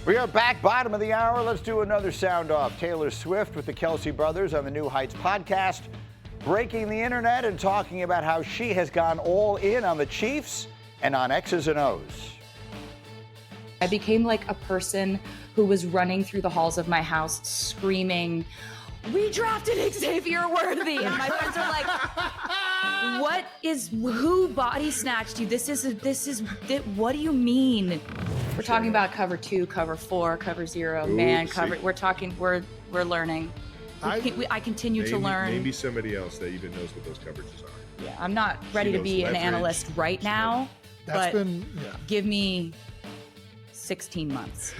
We are back, bottom of the hour. Let's do another sound off. Taylor Swift with the Kelsey Brothers on the New Heights podcast, breaking the internet and talking about how she has gone all in on the Chiefs and on X's and O's. I became like a person who was running through the halls of my house screaming, "We drafted Xavier Worthy!" And my friends are like, who body snatched you? What do you mean? We're talking about cover 2, cover 4, cover 0, man, cover. We're learning. I continue to learn. Maybe somebody else that even knows what those coverages are. Yeah, I'm not ready to be an analyst right now, but give me 16 months.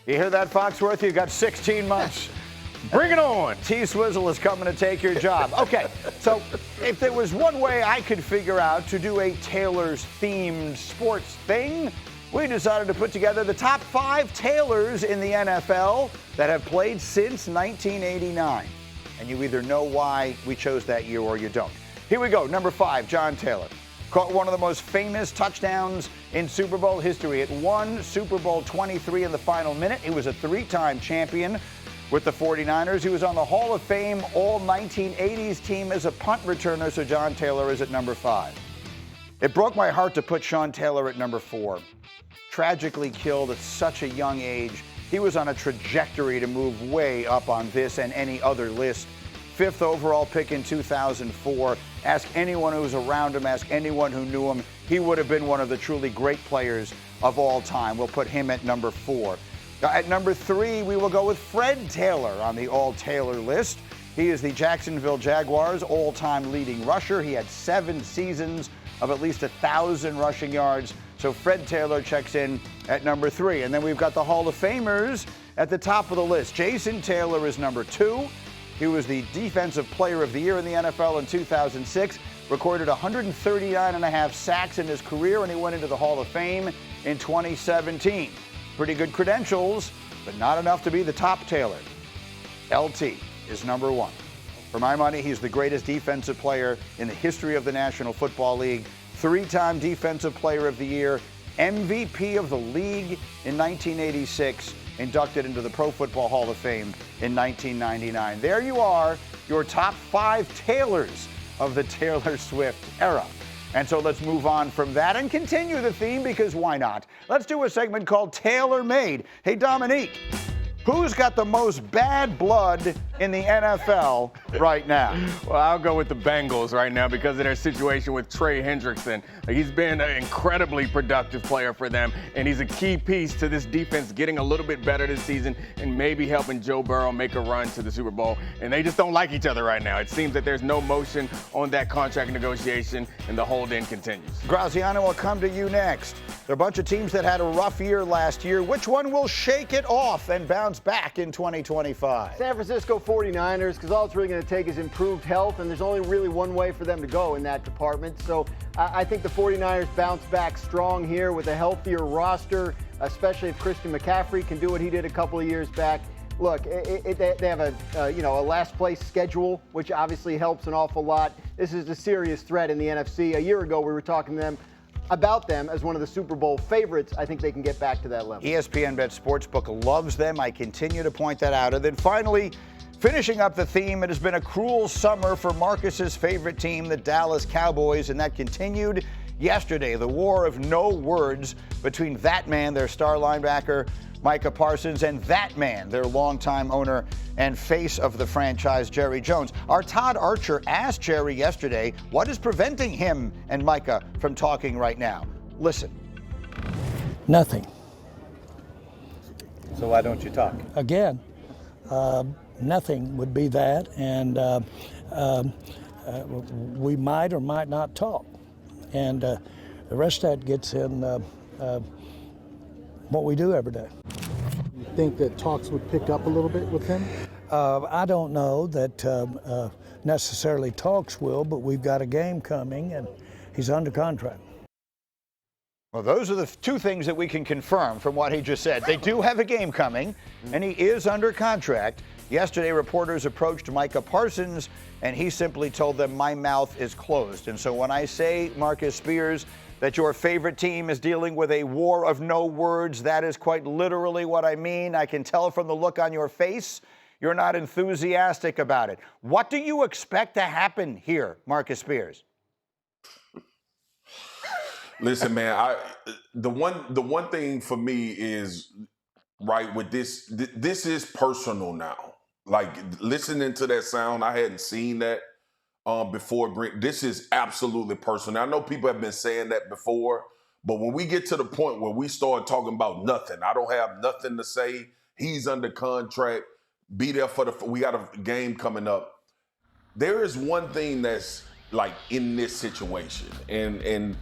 You hear that, Foxworth? You got 16 months. Bring it on. T-Swizzle is coming to take your job. Okay, so if there was one way I could figure out to do a Taylor's-themed sports thing, we decided to put together the top 5 Taylors in the NFL that have played since 1989. And you either know why we chose that year or you don't. Here we go. Number 5, John Taylor. Caught one of the most famous touchdowns in Super Bowl history. It won Super Bowl 23 in the final minute. He was a 3-time champion with the 49ers. He was on the Hall of Fame All-1980s team as a punt returner, so John Taylor is at number 5. It broke my heart to put Sean Taylor at number 4. Tragically killed at such a young age. He was on a trajectory to move way up on this and any other list. 5th overall pick in 2004. Ask anyone who was around him, ask anyone who knew him. He would have been one of the truly great players of all time. We'll put him at number 4. At number 3, we will go with Fred Taylor on the all-Taylor list. He is the Jacksonville Jaguars' all-time leading rusher. He had 7 seasons of at least 1,000 rushing yards. So Fred Taylor checks in at number 3. And then we've got the Hall of Famers at the top of the list. Jason Taylor is number 2. He was the Defensive Player of the Year in the NFL in 2006, recorded 139.5 sacks in his career, and he went into the Hall of Fame in 2017. Pretty good credentials, but not enough to be the top Taylor. LT is number 1. For my money, he's the greatest defensive player in the history of the National Football League. 3-time Defensive Player of the Year, MVP of the league in 1986, inducted into the Pro Football Hall of Fame in 1999. There you are, your top 5 Taylors of the Taylor Swift era. And so let's move on from that and continue the theme, because why not? Let's do a segment called Taylor Made. Hey, Domonique, who's got the most bad blood in the NFL right now? Well, I'll go with the Bengals right now because of their situation with Trey Hendrickson. He's been an incredibly productive player for them, and he's a key piece to this defense getting a little bit better this season and maybe helping Joe Burrow make a run to the Super Bowl. And they just don't like each other right now. It seems that there's no motion on that contract negotiation, and the hold-in continues. Graziano, will come to you next. There are a bunch of teams that had a rough year last year. Which one will shake it off and bounce back in 2025? San Francisco 49ers, because all it's really going to take is improved health, and there's only really one way for them to go in that department. So I think the 49ers bounce back strong here with a healthier roster, especially if Christian McCaffrey can do what he did a couple of years back. Look, they have a last place schedule, which obviously helps an awful lot. This is a serious threat in the NFC. A year ago, we were talking to them about them as one of the Super Bowl favorites. I think they can get back to that level. ESPN Bet Sportsbook loves them. I continue to point that out. And then finally, finishing up the theme, it has been a cruel summer for Marcus's favorite team, the Dallas Cowboys, and that continued yesterday. The war of no words between that man, their star linebacker, Micah Parsons, and that man, their longtime owner and face of the franchise, Jerry Jones. Our Todd Archer asked Jerry yesterday what is preventing him and Micah from talking right now. Listen. Nothing. So why don't you talk? Again, nothing would be that, and we might or might not talk. And the rest of that gets in what we do every day. You think that talks would pick up a little bit with him? I don't know that necessarily talks will, but we've got a game coming, and he's under contract. Well, those are the 2 things that we can confirm from what he just said. They do have a game coming, and he is under contract. Yesterday, reporters approached Micah Parsons, and he simply told them, my mouth is closed. And so when I say Marcus Spears that your favorite team is dealing with a war of no words. That is quite literally what I mean. I can tell from the look on your face, you're not enthusiastic about it. What do you expect to happen here, Marcus Spears? Listen, man, the one thing for me is, right, with this is personal now. Like, listening to that sound, I hadn't seen that before. This is absolutely personal. I know people have been saying that before, but when we get to the point where we start talking about nothing, I don't have nothing to say. He's under contract. Be there for we got a game coming up. There is one thing that's like in this situation, and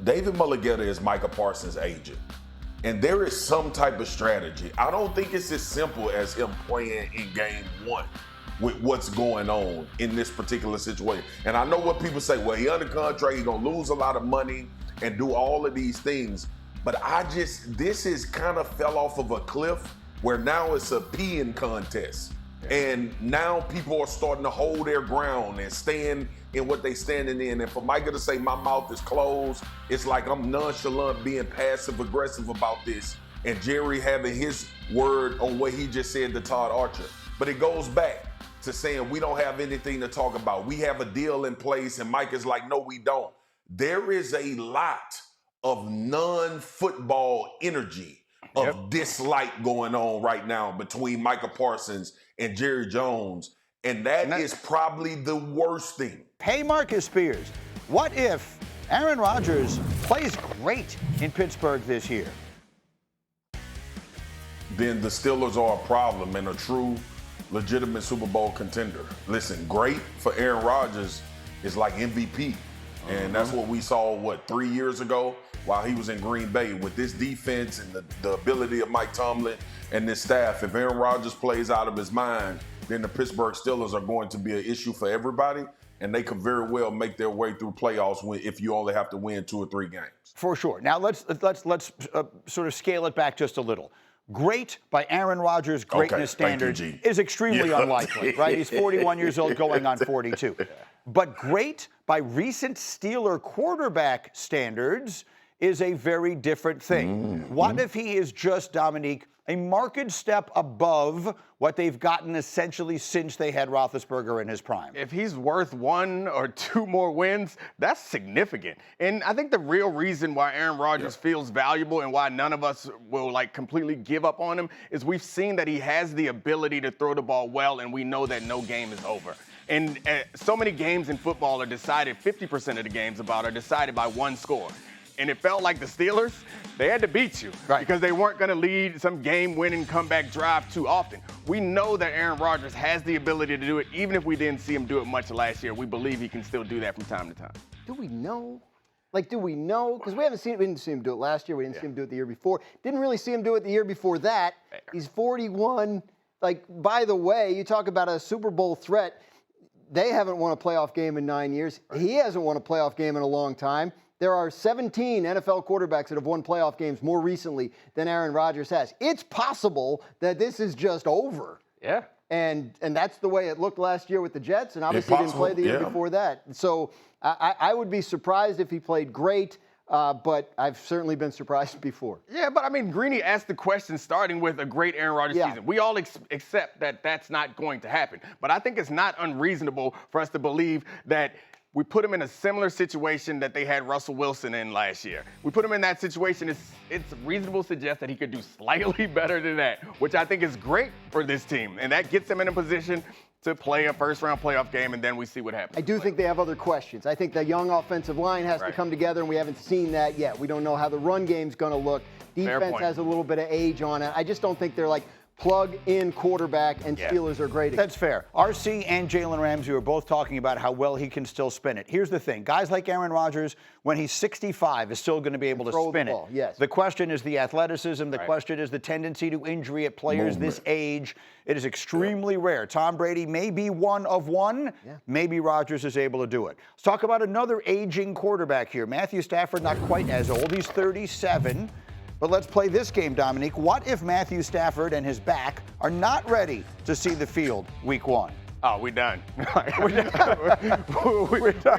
David Mulligetta is Micah Parsons' agent. And there is some type of strategy. I don't think it's as simple as him playing in game one with what's going on in this particular situation. And I know what people say, well, he under contract, he's gonna lose a lot of money and do all of these things. But this is kind of fell off of a cliff where now it's a peeing contest. And now people are starting to hold their ground and stand in what they standing in. And for Micah to say my mouth is closed, it's like I'm nonchalant being passive aggressive about this, and Jerry having his word on what he just said to Todd Archer. But it goes back to saying we don't have anything to talk about. We have a deal in place, and Micah's like, no, we don't. There is a lot of non-football energy of dislike going on right now between Micah Parsons and Jerry Jones, and that is probably the worst thing. Hey, Marcus Spears, what if Aaron Rodgers plays great in Pittsburgh this year? Then the Steelers are a problem and a true, legitimate Super Bowl contender. Listen, great for Aaron Rodgers is like MVP. And that's what we saw, 3 years ago while he was in Green Bay. With this defense and the ability of Mike Tomlin and this staff, if Aaron Rodgers plays out of his mind, then the Pittsburgh Steelers are going to be an issue for everybody, and they could very well make their way through playoffs if you only have to win 2 or 3 games. For sure. Now let's sort of scale it back just a little. Great by Aaron Rodgers' greatness standards is extremely unlikely, right? He's 41 years old going on 42. But great by recent Steeler quarterback standards is a very different thing. What if he is just, Domonique, a marked step above what they've gotten essentially since they had Roethlisberger in his prime? If he's worth 1 or 2 more wins, that's significant. And I think the real reason why Aaron Rodgers feels valuable and why none of us will completely give up on him is we've seen that he has the ability to throw the ball well, and we know that no game is over. And so many games in football are decided, 50% of the games are decided by 1 score. And it felt like the Steelers, they had to beat you because they weren't going to lead some game-winning comeback drive too often. We know that Aaron Rodgers has the ability to do it. Even if we didn't see him do it much last year, we believe he can still do that from time to time. Do we know? Do we know? Because we didn't see him do it last year. We didn't see him do it the year before. Didn't really see him do it the year before that. Fair. He's 41. By the way, you talk about a Super Bowl threat. They haven't won a playoff game in 9 years. Right. He hasn't won a playoff game in a long time. There are 17 NFL quarterbacks that have won playoff games more recently than Aaron Rodgers has. It's possible that this is just over. Yeah. And that's the way it looked last year with the Jets, and obviously didn't play the year before that. So I would be surprised if he played great, but I've certainly been surprised before. Yeah, but Greeny asked the question starting with a great Aaron Rodgers season. We all accept that that's not going to happen. But I think it's not unreasonable for us to believe that we put him in a similar situation that they had Russell Wilson in last year. We put him in that situation. It's reasonable to suggest that he could do slightly better than that, which I think is great for this team. And that gets him in a position to play a first-round playoff game, and then we see what happens. I do think they have other questions. I think the young offensive line has to come together, and we haven't seen that yet. We don't know how the run game's going to look. Defense has a little bit of age on it. I just don't think they're plug-in quarterback, and Steelers are great. That's fair. RC and Jalen Ramsey are both talking about how well he can still spin it. Here's the thing. Guys like Aaron Rodgers, when he's 65, is still going to be able to spin it. Yes. The question is the athleticism. The question is the tendency to injury at players this age. It is extremely rare. Tom Brady may be one of one. Maybe Rodgers is able to do it. Let's talk about another aging quarterback here. Matthew Stafford, not quite as old. He's 37. But let's play this game, Domonique. What if Matthew Stafford and his back are not ready to see the field week 1? Oh, we done. we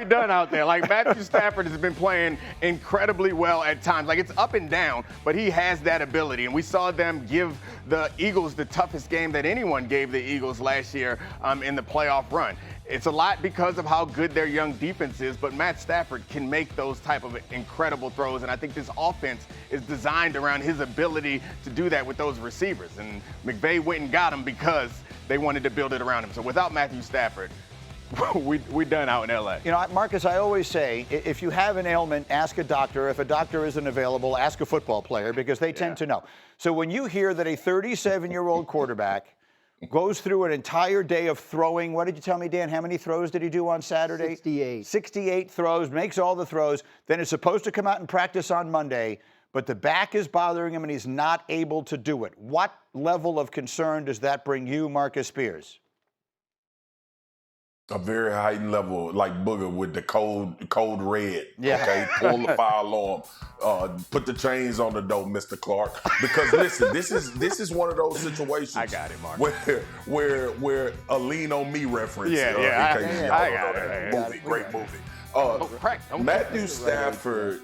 done out there. Like, Matthew Stafford has been playing incredibly well at times. Like, it's up and down, but he has that ability. And we saw them give the Eagles the toughest game that anyone gave the Eagles last year in the playoff run. It's a lot because of how good their young defense is, but Matt Stafford can make those type of incredible throws, and I think this offense is designed around his ability to do that with those receivers. And McVay went and got him because they wanted to build it around him. So without Matthew Stafford, we done out in L.A. You know, Marcus, I always say, if you have an ailment, ask a doctor. If a doctor isn't available, ask a football player, because they tend to know. So when you hear that a 37-year-old quarterback goes through an entire day of throwing. What did you tell me, Dan? How many throws did he do on Saturday? 68. 68 throws, makes all the throws. Then is supposed to come out and practice on Monday, but the back is bothering him and he's not able to do it. What level of concern does that bring you, Marcus Spears? A very heightened level, like Booger with the code red. Yeah. Okay, pull the fire alarm. Put the chains on the door, Mr. Clark. Because listen, this is one of those situations. I got it, Mark. Where a Lean on Me reference. I got it. Movie, great movie. Matthew Stafford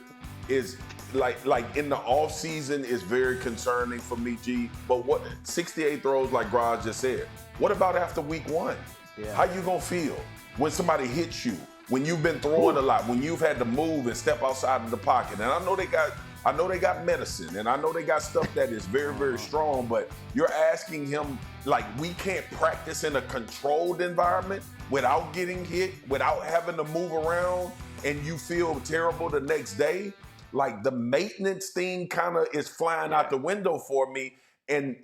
is like in the offseason is very concerning for me, G. But what 68 throws, like Graj just said. What about after week 1? Yeah. How you gonna feel when somebody hits you? When you've been throwing a lot, when you've had to move and step outside of the pocket. And I know they got medicine, and I know they got stuff that is very, very strong. But you're asking him, like, we can't practice in a controlled environment without getting hit, without having to move around, and you feel terrible the next day. Like, the maintenance thing kind of is flying out the window for me. And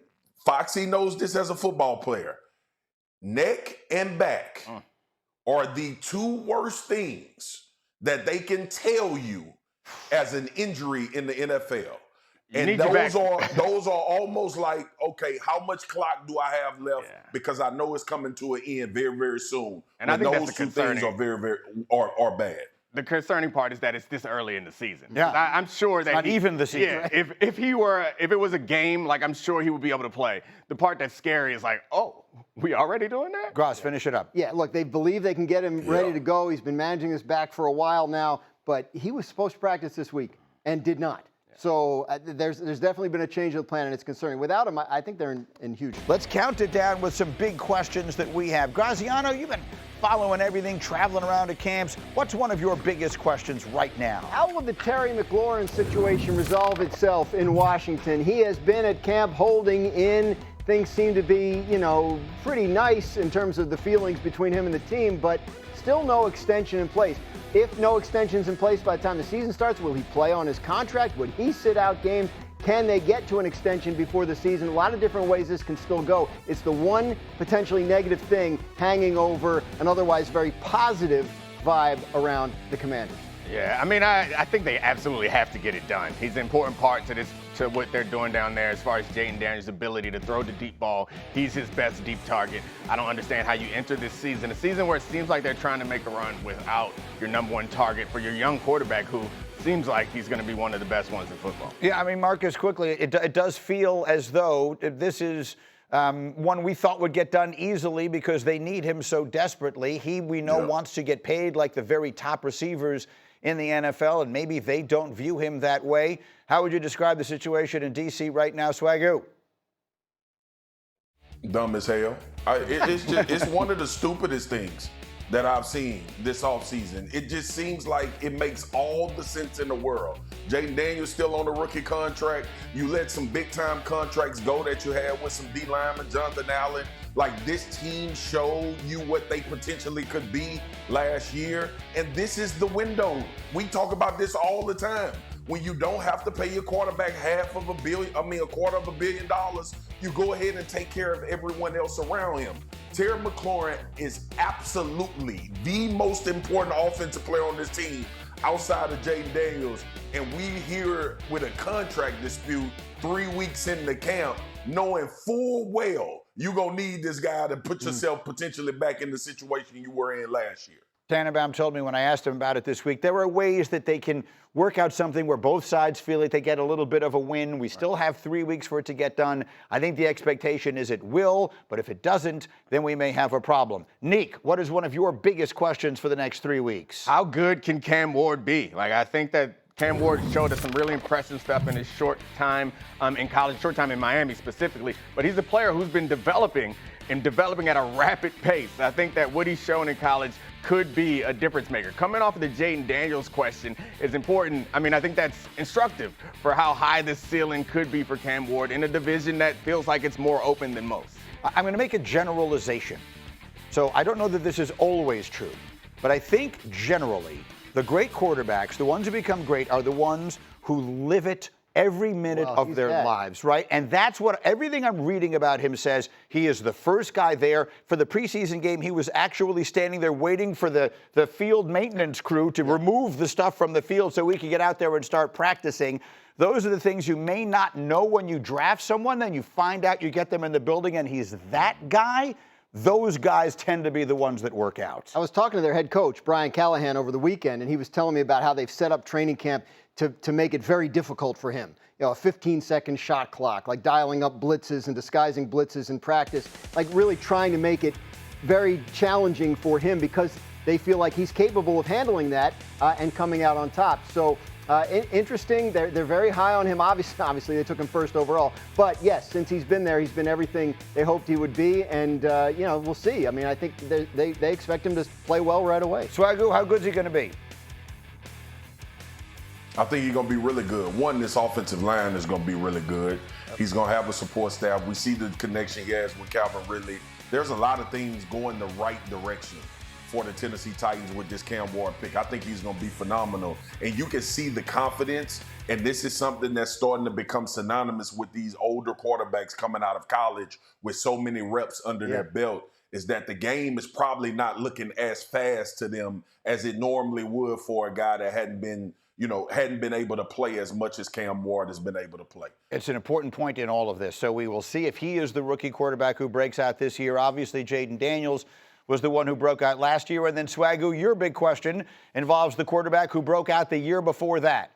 Foxy knows this as a football player. Neck and back are the two worst things that they can tell you as an injury in the NFL. And those are almost like, okay, how much clock do I have left? Yeah. Because I know it's coming to an end very, very soon. And I think those two things are very, very are bad. The concerning part is that it's this early in the season. Yeah, I'm sure that not even the season. Yeah, if it was a game, like, I'm sure he would be able to play. The part that's scary is like, oh, we already doing that? Gross, finish it up. Yeah, look, they believe they can get him ready to go. He's been managing his back for a while now, but he was supposed to practice this week and did not. So there's definitely been a change of the plan, and it's concerning. Without him, I think they're in huge. Let's count it down with some big questions that we have. Graziano, you've been following everything, traveling around to camps. What's one of your biggest questions right now? How will the Terry McLaurin situation resolve itself in Washington? He has been at camp holding in. Things seem to be, pretty nice in terms of the feelings between him and the team, but still no extension in place. If no extension's in place by the time the season starts, will he play on his contract? Would he sit out games? Can they get to an extension before the season? A lot of different ways this can still go. It's the one potentially negative thing hanging over an otherwise very positive vibe around the Commanders. Yeah, I mean, I think they absolutely have to get it done. He's an important part to what they're doing down there as far as Jaden Daniels' ability to throw the deep ball. He's his best deep target. I don't understand how you enter this season, a season where it seems like they're trying to make a run without your number one target for your young quarterback, who seems like he's going to be one of the best ones in football. Yeah, I mean, Marcus, quickly, it does feel as though this is one we thought would get done easily because they need him so desperately. We know wants to get paid like the very top receivers in the NFL, and maybe they don't view him that way. How would you describe the situation in D.C. right now, Swagu? Dumb as hell. It's one of the stupidest things that I've seen this offseason. It just seems like it makes all the sense in the world. Jaden Daniels still on the rookie contract. You let some big-time contracts go that you had with some D linemen, Jonathan Allen. Like, this team showed you what they potentially could be last year, and this is the window. We talk about this all the time. When you don't have to pay your quarterback $250 million, you go ahead and take care of everyone else around him. Terry McLaurin is absolutely the most important offensive player on this team outside of Jaden Daniels, and we here with a contract dispute 3 weeks into camp, knowing full well you're going to need this guy to put yourself potentially back in the situation you were in last year. Tannenbaum told me when I asked him about it this week, there are ways that they can work out something where both sides feel like they get a little bit of a win. We still have 3 weeks for it to get done. I think the expectation is it will, but if it doesn't, then we may have a problem. Neek, what is one of your biggest questions for the next 3 weeks? How good can Cam Ward be? Like, I think that Cam Ward showed us some really impressive stuff in his short time in college, short time in Miami specifically, but he's a player who's been developing at a rapid pace. I think that what he's shown in college could be a difference maker. Coming off of the Jaden Daniels question is important. I mean, I think that's instructive for how high the ceiling could be for Cam Ward in a division that feels like it's more open than most. I'm going to make a generalization. So I don't know that this is always true, but I think generally the great quarterbacks, the ones who become great, are the ones who live it every minute of their lives, right? And that's what everything I'm reading about him says. He is the first guy there. For the preseason game, he was actually standing there waiting for the field maintenance crew to remove the stuff from the field so we could get out there and start practicing. Those are the things you may not know when you draft someone. Then you find out, you get them in the building, and he's that guy. Those guys tend to be the ones that work out. I was talking to their head coach, Brian Callahan, over the weekend, and he was telling me about how they've set up training camp to make it very difficult for him. You know, a 15-second shot clock, like dialing up blitzes and disguising blitzes in practice, like really trying to make it very challenging for him because they feel like he's capable of handling that and coming out on top. So interesting. They're very high on him. Obviously, they took him first overall. But yes, since he's been there, he's been everything they hoped he would be. And, we'll see. I mean, I think they expect him to play well right away. Swagu, how good is he going to be? I think he's going to be really good. One, this offensive line is going to be really good. He's going to have a support staff. We see the connection he has with Calvin Ridley. There's a lot of things going the right direction for the Tennessee Titans with this Cam Ward pick. I think he's going to be phenomenal. And you can see the confidence, and this is something that's starting to become synonymous with these older quarterbacks coming out of college with so many reps under their belt, is that the game is probably not looking as fast to them as it normally would for a guy that hadn't been able to play as much as Cam Ward has been able to play. It's an important point in all of this. So we will see if he is the rookie quarterback who breaks out this year. Obviously, Jaden Daniels was the one who broke out last year. And then, Swagu, your big question involves the quarterback who broke out the year before that.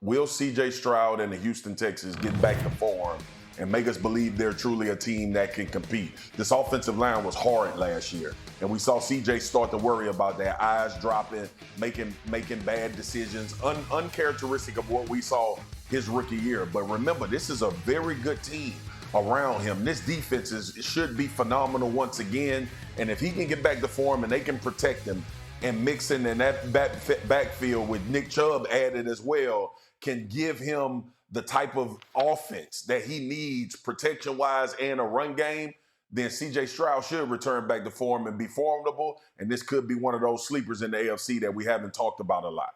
Will C.J. Stroud and the Houston Texans get back to form and make us believe they're truly a team that can compete? This offensive line was hard last year, and we saw C.J. start to worry about that, eyes dropping, making bad decisions, uncharacteristic of what we saw his rookie year. But remember, this is a very good team around him. This defense should be phenomenal once again, and if he can get back to form and they can protect him, and mixing in that backfield with Nick Chubb added as well can give him the type of offense that he needs protection-wise and a run game, then C.J. Stroud should return back to form and be formidable, and this could be one of those sleepers in the AFC that we haven't talked about a lot.